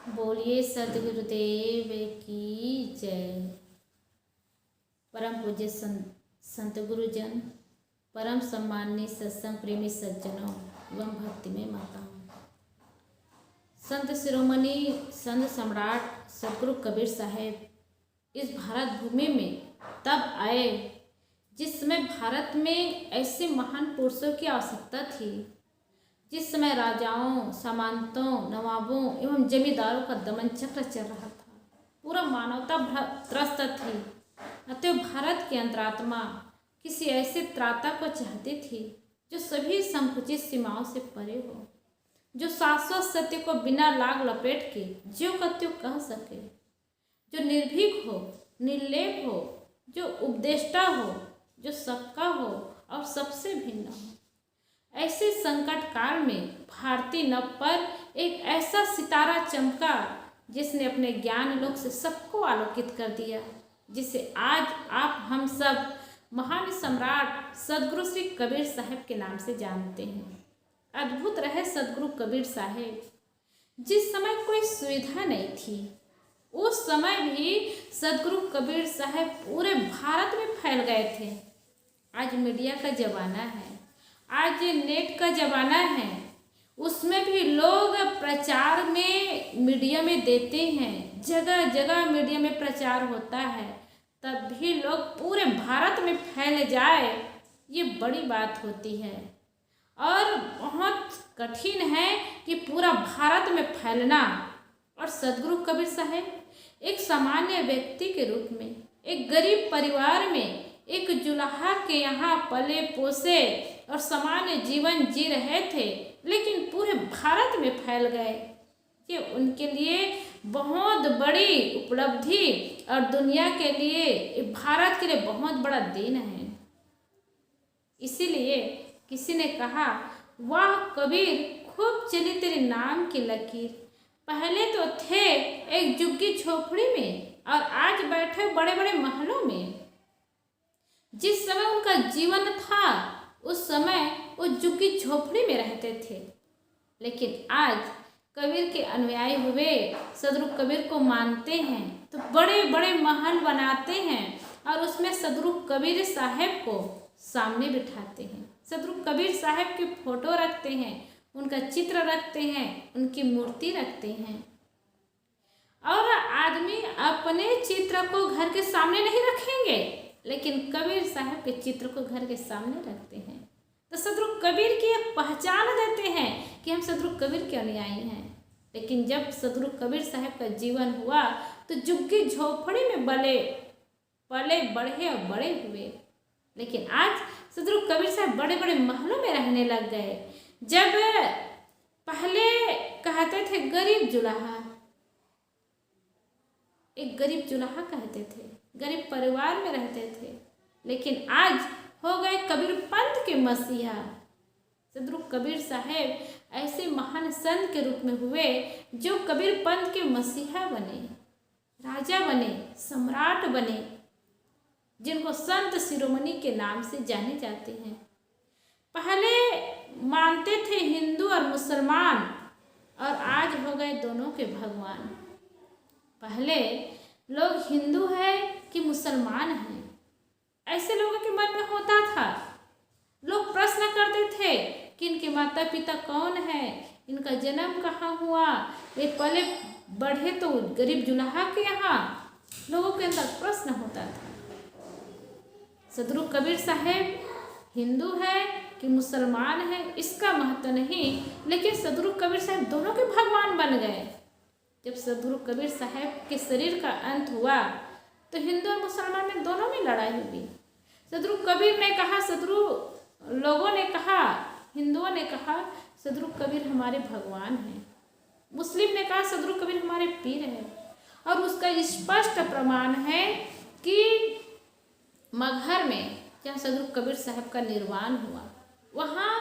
बोलिए सदगुरुदेव की जय। परम पूज्य संत गुरुजन, परम सम्माननीय सत्संग प्रेमी सज्जनों एवं भक्तिमय माताओं, संत शिरोमणि संत सम्राट सदगुरु कबीर साहेब इस भारत भूमि में तब आए जिस समय भारत में ऐसे महान पुरुषों की आवश्यकता थी, जिस समय राजाओं, सामंतों, नवाबों एवं जमींदारों का दमन चक्र चल रहा था। पूरा मानवता त्रस्त थी। अतः भारत की अंतरात्मा किसी ऐसे त्राता को चाहती थी जो सभी संकुचित सीमाओं से परे हो, जो शाश्वत सत्य को बिना लाग लपेट के ज्यों का त्यों कह सके, जो निर्भीक हो, निर्लेप हो, जो उपदेष्टा हो, जो सबका हो और सबसे भिन्न हो। ऐसे संकट काल में भारतीय नभ पर एक ऐसा सितारा चमका जिसने अपने ज्ञान लोक से सबको आलोकित कर दिया, जिसे आज आप हम सब महान सम्राट सदगुरु श्री कबीर साहेब के नाम से जानते हैं। अद्भुत रहे सदगुरु कबीर साहेब। जिस समय कोई सुविधा नहीं थी, उस समय भी सदगुरु कबीर साहेब पूरे भारत में फैल गए थे। आज मीडिया का ज़माना है, आज नेट का ज़माना है, उसमें भी लोग प्रचार में मीडिया में देते हैं, जगह जगह मीडिया में प्रचार होता है, तब भी लोग पूरे भारत में फैल जाए, ये बड़ी बात होती है। और बहुत कठिन है कि पूरा भारत में फैलना। और सदगुरु कबीर साहेब एक सामान्य व्यक्ति के रूप में, एक गरीब परिवार में, एक जुलाहा के यहाँ पले पोसे और सामान्य जीवन जी रहे थे, लेकिन पूरे भारत में फैल गए। ये उनके लिए बहुत बड़ी उपलब्धि और दुनिया के लिए, भारत के लिए बहुत बड़ा दिन है। इसीलिए किसी ने कहा, वाह कबीर खूब चली तेरे नाम की लकीर। पहले तो थे एक झुग्गी झोपड़ी में और आज बैठे बड़े बड़े महलों में। जिस समय उनका जीवन था उस समय वो झुग्गी झोपड़ी में रहते थे, लेकिन आज कबीर के अनुयायी हुए, सदगुरु कबीर को मानते हैं तो बड़े बड़े महल बनाते हैं और उसमें सदगुरु कबीर साहेब को सामने बिठाते हैं। सदगुरु कबीर साहेब की फोटो रखते हैं, उनका चित्र रखते हैं, उनकी मूर्ति रखते हैं। और आदमी अपने चित्र को घर के सामने नहीं रखेंगे, लेकिन कबीर साहब के चित्र को घर के सामने रखते हैं। तो सदगुरु कबीर की एक पहचान देते हैं कि हम सदगुरु कबीर के अनुयायी हैं। लेकिन जब सदगुरु कबीर साहब का जीवन हुआ तो झुग्गी झोपड़ी में पले बढ़े और बड़े हुए, लेकिन आज सदगुरु कबीर साहब बड़े बड़े महलों में रहने लग गए। जब पहले कहते थे गरीब जुलाहा, एक गरीब जुलाहा कहते थे, गरीब परिवार में रहते थे, लेकिन आज हो गए कबीर पंथ के मसीहा। सदगुरु कबीर साहेब ऐसे महान संत के रूप में हुए जो कबीर पंथ के मसीहा बने, राजा बने, सम्राट बने, जिनको संत शिरोमणि के नाम से जाने जाते हैं। पहले मानते थे हिंदू और मुसलमान, और आज हो गए दोनों के भगवान। पहले लोग हिंदू है कि मुसलमान हैं, ऐसे लोगों के मन में होता था। लोग प्रश्न करते थे कि इनके माता पिता कौन है, इनका जन्म कहाँ हुआ, वे पले बढ़े तो गरीब जुलाहा के यहाँ। लोगों के अंदर प्रश्न होता था। सदगुरु कबीर साहेब हिंदू है कि मुसलमान है इसका महत्व नहीं, लेकिन सदगुरु कबीर साहब दोनों के भगवान बन गए। जब सदगुरु कबीर साहब के शरीर का अंत हुआ तो हिंदू और मुसलमान में दोनों में लड़ाई हुई। सदगुरु कबीर ने कहा, सदगुरु लोगों ने कहा, हिंदुओं ने कहा सदगुरु कबीर हमारे भगवान हैं, मुस्लिम ने कहा सदगुरु कबीर हमारे पीर हैं। और उसका स्पष्ट प्रमाण है कि मगहर में जहाँ सदगुरु कबीर साहब का निर्वाण हुआ, वहाँ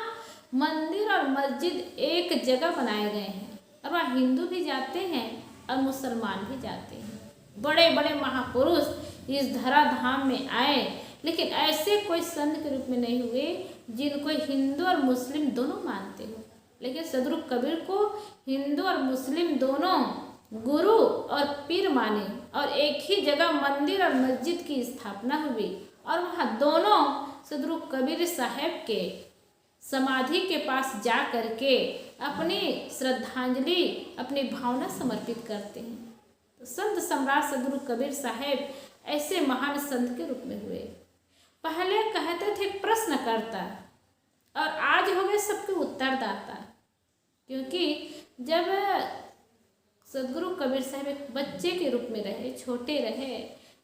मंदिर और मस्जिद एक जगह बनाए गए हैं, और वहाँ हिंदू भी जाते हैं और मुसलमान भी जाते हैं। बड़े बड़े महापुरुष इस धराधाम में आए, लेकिन ऐसे कोई संत के रूप में नहीं हुए जिनको हिंदू और मुस्लिम दोनों मानते हो। लेकिन सदगुरु कबीर को हिंदू और मुस्लिम दोनों गुरु और पीर माने और एक ही जगह मंदिर और मस्जिद की स्थापना हुई और वहाँ दोनों सदगुरु कबीर साहब के समाधि के पास जा करके अपनी श्रद्धांजलि अपनी भावना समर्पित करते हैं। तो संत सम्राट सदगुरु कबीर साहब ऐसे महान संत के रूप में हुए। पहले कहते थे प्रश्नकर्ता और आज हो गए सबके उत्तरदाता, क्योंकि जब सदगुरु कबीर साहब एक बच्चे के रूप में रहे, छोटे रहे,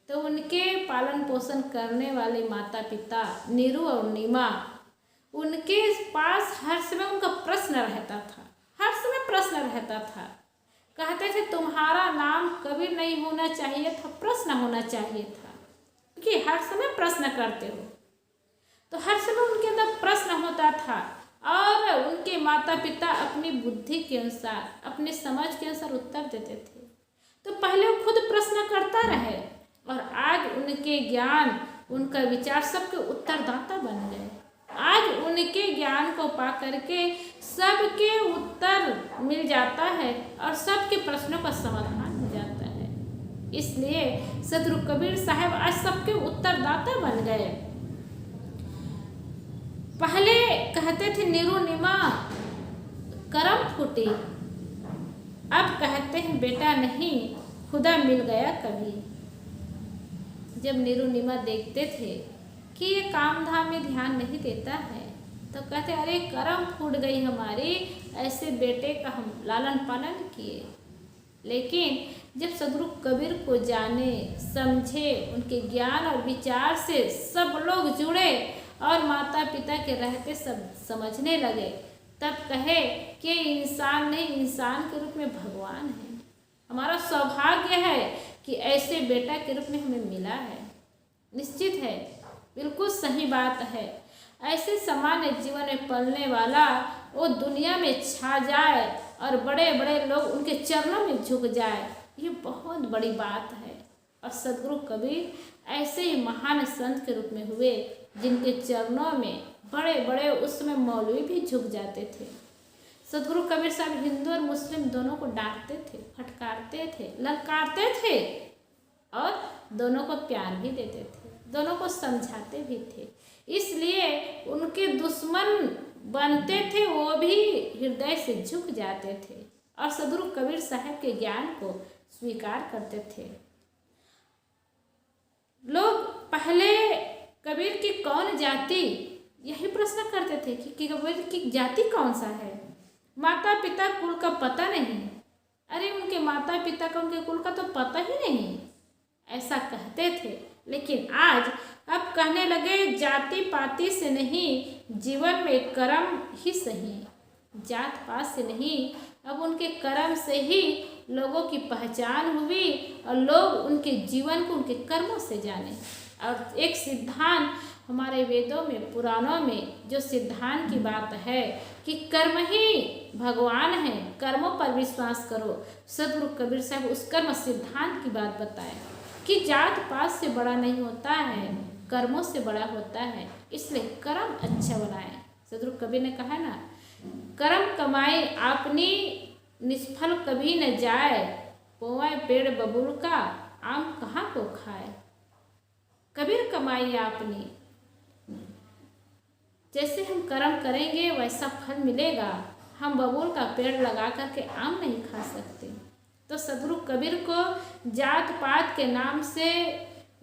तो उनके पालन पोषण करने वाले माता पिता नीरू और नीमा, उनके पास हर समय उनका प्रश्न रहता था, हर समय प्रश्न रहता था। कहते थे तुम्हारा नाम कबीर नहीं होना चाहिए था, प्रश्न होना चाहिए था, क्योंकि हर समय प्रश्न करते हो। तो हर समय उनके अंदर प्रश्न होता था और उनके माता पिता अपनी बुद्धि के अनुसार, अपने समझ के अनुसार उत्तर देते थे। तो पहले वो खुद प्रश्न करता रहे और आज उनके ज्ञान, उनका विचार सबके उत्तरदाता बन गए। आज उनके ज्ञान को पा करके सबके उत्तर मिल जाता है और सबके प्रश्नों का समाधान हो जाता है। इसलिए सदगुरु कबीर साहब आज सबके उत्तरदाता बन गए। पहले कहते थे नीरू नीमा करम फूटी, अब कहते हैं बेटा नहीं खुदा मिल गया कभी। जब नीरू नीमा देखते थे कि ये काम धाम में ध्यान नहीं देता है, तो कहते अरे करम फूट गई हमारी, ऐसे बेटे का हम लालन पालन किए। लेकिन जब सदगुरु कबीर को जाने समझे, उनके ज्ञान और विचार से सब लोग जुड़े और माता पिता के रहते सब समझने लगे, तब कहे कि इंसान नहीं, इंसान के रूप में भगवान है। हमारा सौभाग्य है कि ऐसे बेटा के रूप में हमें मिला है। निश्चित है, बिल्कुल सही बात है। ऐसे सामान्य जीवन में पलने वाला वो दुनिया में छा जाए और बड़े बड़े लोग उनके चरणों में झुक जाए, ये बहुत बड़ी बात है। और सदगुरु कबीर ऐसे ही महान संत के रूप में हुए, जिनके चरणों में बड़े बड़े उस समय मौलवी भी झुक जाते थे। सदगुरु कबीर साहब हिंदू और मुस्लिम दोनों को डांटते थे, फटकारते थे, ललकारते थे और दोनों को प्यार भी देते थे, दोनों को समझाते भी थे। इसलिए उनके दुश्मन बनते थे, वो भी हृदय से झुक जाते थे और सदगुरु कबीर साहब के ज्ञान को स्वीकार करते थे। लोग पहले कबीर की कौन जाति, यही प्रश्न करते थे कि कबीर की जाति कौन सा है। माता पिता कुल का पता नहीं, अरे उनके माता पिता का, उनके कुल का तो पता ही नहीं, ऐसा कहते थे। लेकिन आज अब कहने लगे जाति पाति से नहीं, जीवन में कर्म ही सही, जात पात से नहीं, अब उनके कर्म से ही लोगों की पहचान हुई और लोग उनके जीवन को उनके कर्मों से जाने। और एक सिद्धांत हमारे वेदों में, पुराणों में जो सिद्धांत की बात है कि कर्म ही भगवान है, कर्मों पर विश्वास करो। सदगुरु कबीर साहब उस कर्म सिद्धांत की बात बताए कि जात पात से बड़ा नहीं होता है, कर्मों से बड़ा होता है, इसलिए कर्म अच्छा बनाए। सदगुरु कबीर ने कहा ना, कर्म कमाए आपनी निष्फल कभी न जाए, पोए पेड़ बबूल का आम कहाँ को खाए। कबीर कमाई आपने, जैसे हम कर्म करेंगे वैसा फल मिलेगा। हम बबूल का पेड़ लगा करके आम नहीं खा सकते। तो सदगुरु कबीर को जात पात के नाम से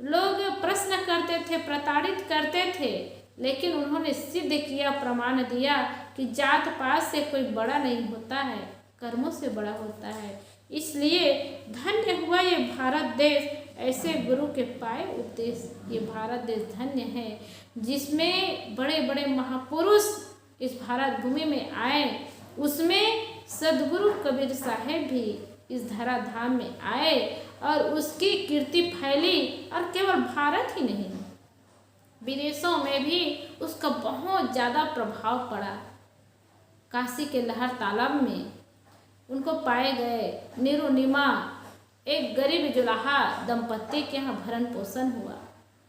लोग प्रश्न करते थे, प्रताड़ित करते थे, लेकिन उन्होंने सिद्ध किया, प्रमाण दिया कि जात पात से कोई बड़ा नहीं होता है, कर्मों से बड़ा होता है। इसलिए धन्य हुआ ये भारत देश, ऐसे गुरु के पाए उपदेश। ये भारत देश धन्य है जिसमें बड़े बड़े महापुरुष इस भारत भूमि में आए। उसमें सदगुरु कबीर साहब भी इस धराधाम में आए और उसकी कीर्ति फैली, और केवल भारत ही नहीं, विदेशों में भी उसका बहुत ज़्यादा प्रभाव पड़ा। काशी के लहर तालाब में उनको पाए गए। नीरू नीमा एक गरीब जुलाहा दंपत्ति के यहाँ भरण पोषण हुआ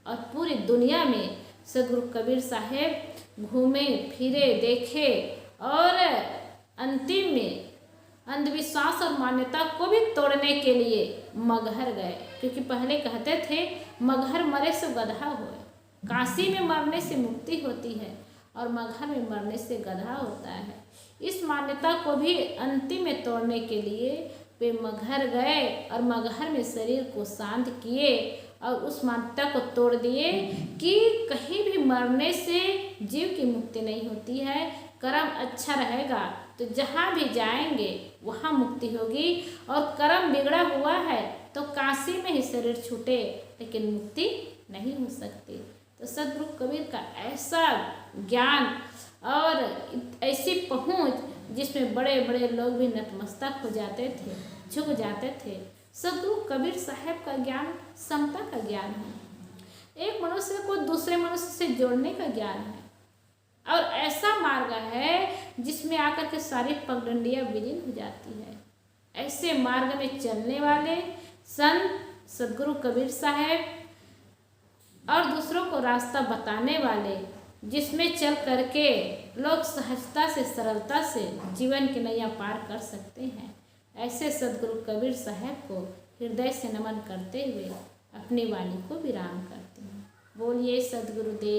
और पूरी दुनिया में सदगुरु कबीर साहब घूमे फिरे, देखे और अंतिम में अंधविश्वास और मान्यता को भी तोड़ने के लिए मगहर गए, क्योंकि पहले कहते थे मगहर मरे सो गधा होए। काशी में मरने से मुक्ति होती है और मगहर में मरने से गधा होता है। इस मान्यता को भी अंतिम में तोड़ने के लिए वे मगहर गए और मगहर में शरीर को शांत किए और उस मान्यता को तोड़ दिए कि कहीं भी मरने से जीव की मुक्ति नहीं होती है। कर्म अच्छा रहेगा तो जहाँ भी जाएंगे वहाँ मुक्ति होगी, और कर्म बिगड़ा हुआ है तो काशी में ही शरीर छूटे लेकिन मुक्ति नहीं हो सकती। तो सदगुरु कबीर का ऐसा ज्ञान और ऐसी पहुँच जिसमें बड़े बड़े लोग भी नतमस्तक हो जाते थे, झुक जाते थे। सदगुरु कबीर साहब का ज्ञान समता का ज्ञान है, एक मनुष्य को दूसरे मनुष्य से जोड़ने का ज्ञान है, और ऐसा मार्ग है जिसमें आकर के सारी पगडंडियाँ विलीन हो जाती है। ऐसे मार्ग में चलने वाले संत सदगुरु कबीर साहब और दूसरों को रास्ता बताने वाले, जिसमें चल करके लोग सहजता से सरलता से जीवन की नैया पार कर सकते हैं, ऐसे सदगुरु कबीर साहब को हृदय से नमन करते हुए अपनी वाणी को विराम करते हैं। बोलिए सदगुरुदेव।